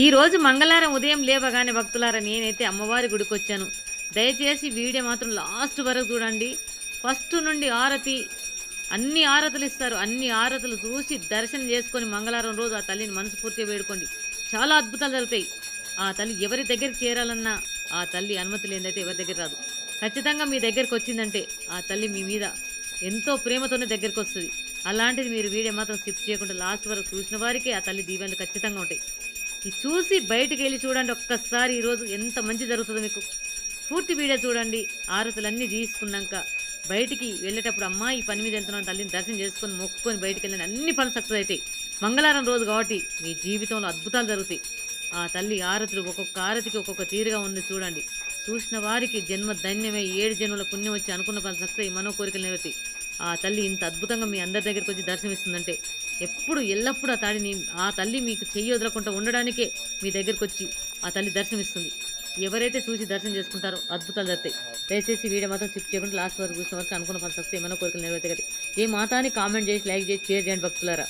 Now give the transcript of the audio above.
ఈ రోజు మంగళవారం ఉదయం లేవగానే భక్తులారా నేనైతే అమ్మవారి గుడికి వచ్చాను. దయచేసి వీడియో మాత్రం లాస్ట్ వరకు చూడండి. ఫస్ట్ నుండి ఆరతి, అన్ని ఆరతులు ఇస్తారు. అన్ని ఆరతులు చూసి దర్శనం చేసుకొని మంగళవారం రోజు ఆ తల్లిని మనస్ఫూర్తిగా వేడుకోండి. చాలా అద్భుతాలు జరుగుతాయి. ఆ తల్లి ఎవరి దగ్గరికి చేరాలన్నా ఆ తల్లి అనుమతి లేదైతే ఎవరి దగ్గర రాదు. ఖచ్చితంగా మీ దగ్గరికి వచ్చిందంటే ఆ తల్లి మీ మీద ఎంతో ప్రేమతోనే దగ్గరికి వస్తుంది. అలాంటిది మీరు వీడియో మాత్రం స్కిప్ చేయకుండా లాస్ట్ వరకు చూసిన వారికి ఆ తల్లి దీవెనలు ఖచ్చితంగా ఉంటాయి. ఇది చూసి బయటికి వెళ్ళి చూడండి ఒక్కసారి. ఈరోజు ఎంత మంచి జరుగుతుందో మీకు పూర్తి వీడియో చూడండి. ఆరతులన్నీ తీసుకున్నాక బయటికి వెళ్ళేటప్పుడు అమ్మా ఈ పని మీద వెళ్తున్నాను తల్లిని దర్శనం చేసుకొని మొక్కుకొని బయటికి వెళ్ళండి. అన్ని పనులు సక్సెస్ అవుతాయి. మంగళవారం రోజు కాబట్టి మీ జీవితంలో అద్భుతాలు జరుగుతాయి. ఆ తల్లి ఆరతులు ఒక్కొక్క ఆరతికి ఒక్కొక్క తీరుగా ఉంది చూడండి. చూసిన వారికి జన్మ ధన్యమై 7 జన్మల పుణ్యం వచ్చి అనుకున్న పనులు సక్సెస్ అయ్యి మనో కోరికలు నెరవేరుతాయి. ఆ తల్లి ఇంత అద్భుతంగా మీ అందరి దగ్గరికి వచ్చి దర్శనమిస్తుందంటే ఎప్పుడు ఎల్లప్పుడూ ఆ తల్లి మీకు చెయ్యి వదలకుండా ఉండడానికే మీ దగ్గరికి వచ్చి ఆ తల్లి దర్శనమిస్తుంది. ఎవరైతే చూసి దర్శనం చేసుకుంటారో అద్భుతాలు జరుగుతాయి. దయచేసి వీడియో మాత్రం స్కిప్ చేయకుండా లాస్ట్ వరకు చూసిన వరకు అనుకున్న పనులు సక్సెస్ ఏమైనా కోరికలు నెరవేరుతాయి. ఏ మాతాన్ని కామెంట్ చేసి లైక్ చేసి షేర్ చేయండి భక్తులారా.